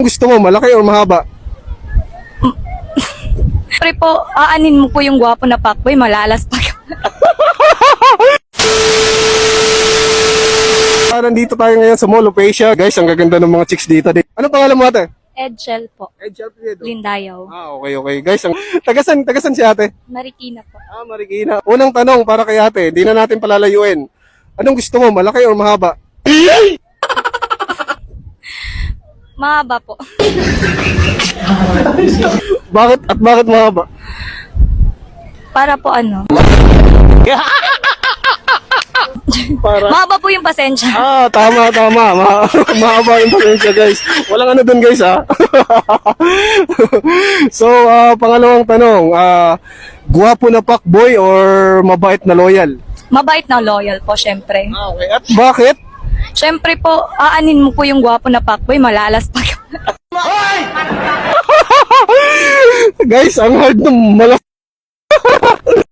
Gusto mo, malaki or mahaba? Siyempre po, aanin mo po yung gwapo na pakboy, malalas pa. Nandito tayo ngayon sa Mall of Asia. Guys, ang gaganda ng mga chicks dito. Ano pangalan mo ate? Edgel po, Lindayaw. Okay. Guys, tagasan si ate? Marikina po. Marikina. Unang tanong para kay ate, di na natin palalayuin. Anong gusto mo, malaki or mahaba? Mahaba po. Bakit mahaba? Para po ano? Para... Mahaba po yung pasensya. Tama. Mahaba yung pasensya, guys. Walang ano dun, guys, ha? So, pangalawang tanong, guwapo na fuckboy or mabait na loyal? Mabait na loyal po, syempre. Okay, at bakit? Syempre po, aanin mo po yung gwapo na pakboy, malalas pa. Guys, ang hard ng